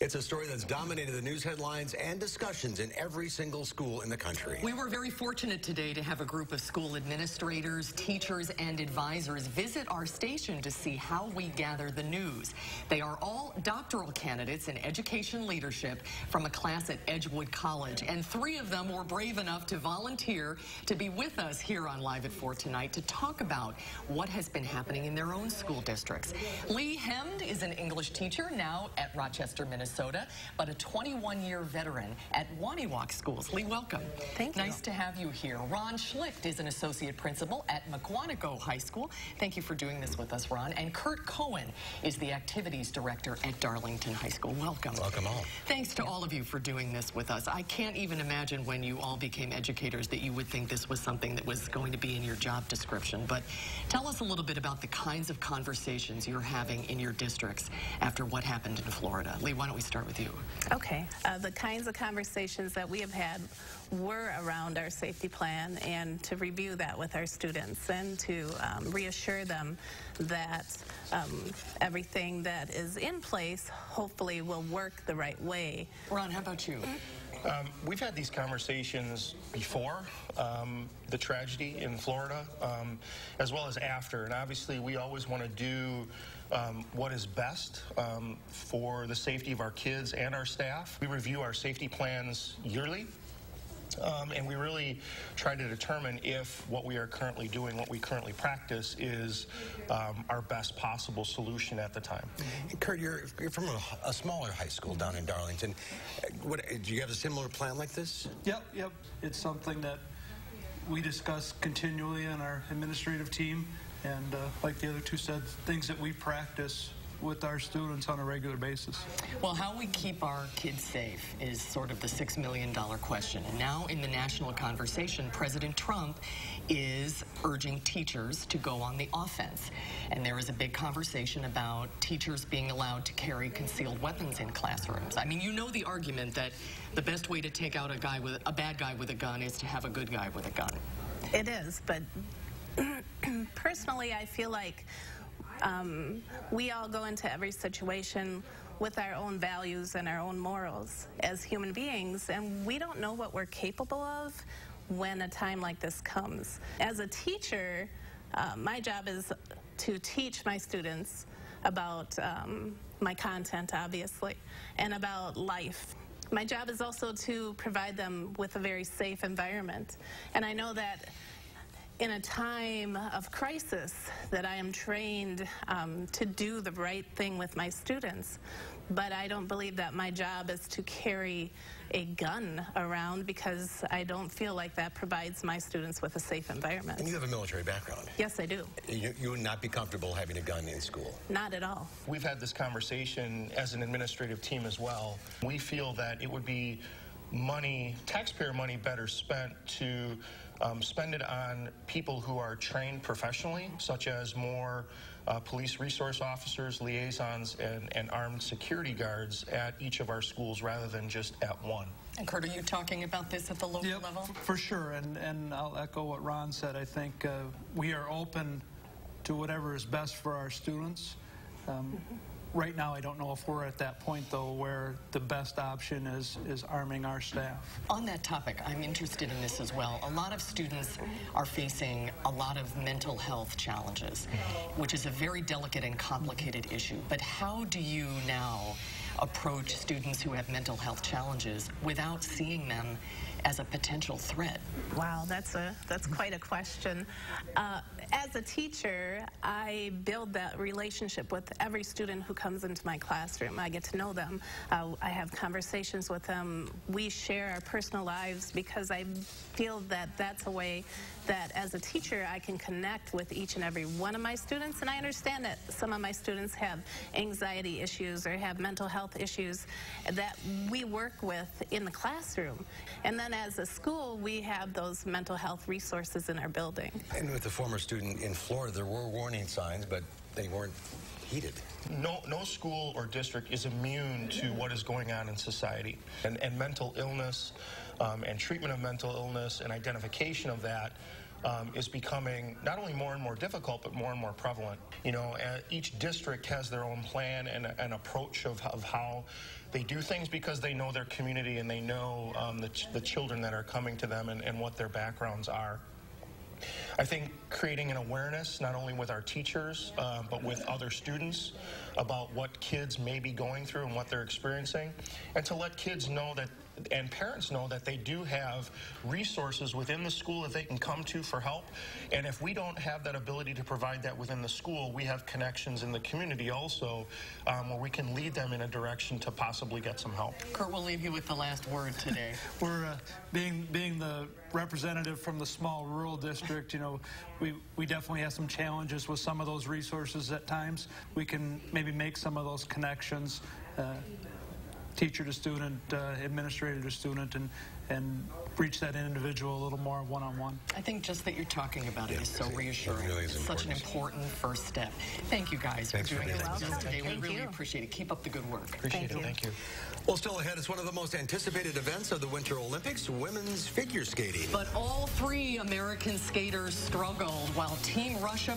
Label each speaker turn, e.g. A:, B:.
A: It's a story that's dominated the news headlines and discussions in every single school in the country.
B: We were very fortunate today to have a group of school administrators, teachers, and advisors visit our station to see how we gather the news. They are all doctoral candidates in education leadership from a class at Edgewood College, and 3 of them were brave enough to volunteer to be with us here on Live at 4 tonight to talk about what has been happening in their own school districts. Lee Hemd is an English teacher now at Rochester, Minnesota, but a 21-year veteran at Wauniwoc Schools. Lee, welcome.
C: Thank you.
B: Nice to have you here. Ron Schlicht is an associate principal at McQuantico High School. Thank you for doing this with us, Ron. And Kurt Cohen is the activities director at Darlington High School. Welcome.
A: Welcome all.
B: Thanks to all of you for doing this with us. I can't even imagine when you all became educators that you would think this was something that was going to be in your job description. But tell us a little bit about the kinds of conversations you're having in your districts after what happened in Florida. Lee, why don't we start with you?
C: Okay. The kinds of conversations that we have had were around our safety plan and to review that with our students and to reassure them that everything that is in place hopefully will work the right way.
B: Ron, how about you?
D: We've had these conversations before the tragedy in Florida, as well as after. And obviously, we always want to do what is best for the safety of our kids and our staff. We review our safety plans yearly. And we really try to determine if what we are currently doing, what we currently practice, is our best possible solution at the time.
A: Kurt, you're from a smaller high school down in Darlington. Do you have a similar plan like this?
E: Yep. It's something that we discuss continually on our administrative team, and like the other two said, things that we practice with our students on a regular basis.
B: Well, how we keep our kids safe is sort of the $6 million question. And now in the national conversation, President Trump is urging teachers to go on the offense. And there is a big conversation about teachers being allowed to carry concealed weapons in classrooms. I mean, you know the argument that the best way to take out a bad guy with a gun is to have a good guy with a gun.
C: It is, but personally, I feel like we all go into every situation with our own values and our own morals as human beings, and we don't know what we're capable of when a time like this comes. As a teacher, my job is to teach my students about my content, obviously, and about life. My job is also to provide them with a very safe environment, and I know that in a time of crisis that I am trained to do the right thing with my students, but I don't believe that my job is to carry a gun around because I don't feel like that provides my students with a safe environment.
A: And you have a military background.
C: Yes, I do.
A: You would not be comfortable having a gun in school?
C: Not at all.
D: We've had this conversation as an administrative team as well. We feel that it would be money, taxpayer money, better spent to spend it on people who are trained professionally, such as more police resource officers, liaisons, and armed security guards at each of our schools rather than just at one.
B: And Kurt, are you talking about this at the local level?
E: For sure, and I'll echo what Ron said. I think we are open to whatever is best for our students. Right now, I don't know if we're at that point, though, where the best option is arming our staff.
B: On that topic, I'm interested in this as well. A lot of students are facing a lot of mental health challenges, which is a very delicate and complicated issue. But how do you now approach students who have mental health challenges without seeing them as a potential threat?
C: Wow, that's quite a question. As a teacher, I build that relationship with every student who comes into my classroom. I get to know them. I have conversations with them. We share our personal lives because I feel that that's a way that as a teacher I can connect with each and every one of my students, and I understand that some of my students have anxiety issues or have mental health issues that we work with in the classroom. And then as a school, we have those mental health resources in our building. And
A: with the former student in Florida, there were warning signs, but they weren't heeded.
D: No school or district is immune to what is going on in society. And mental illness and treatment of mental illness and identification of that is becoming not only more and more difficult, but more and more prevalent. You know, each district has their own plan and an approach of how they do things because they know their community and they know the children that are coming to them and what their backgrounds are. I think creating an awareness, not only with our teachers, but with other students about what kids may be going through and what they're experiencing, and to let kids know that, and parents know that they do have resources within the school that they can come to for help. And if we don't have that ability to provide that within the school, we have connections in the community also where we can lead them in a direction to possibly get some help.
B: Kurt, we'll leave you with the last word today.
E: We're being the representative from the small rural district, you know, we definitely have some challenges with some of those resources at times. We can maybe make some of those connections, teacher to student, administrator to student, and reach that individual a little more one-on-one.
B: I think just that you're talking about it is so reassuring.
A: It really is
B: it's such an important first step. Thank you guys for doing this with us today. We really appreciate it. Keep up the good work.
D: Appreciate it. Thank you.
A: Well, still ahead, it's one of the most anticipated events of the Winter Olympics, women's figure skating.
B: But all three American skaters struggled while Team Russia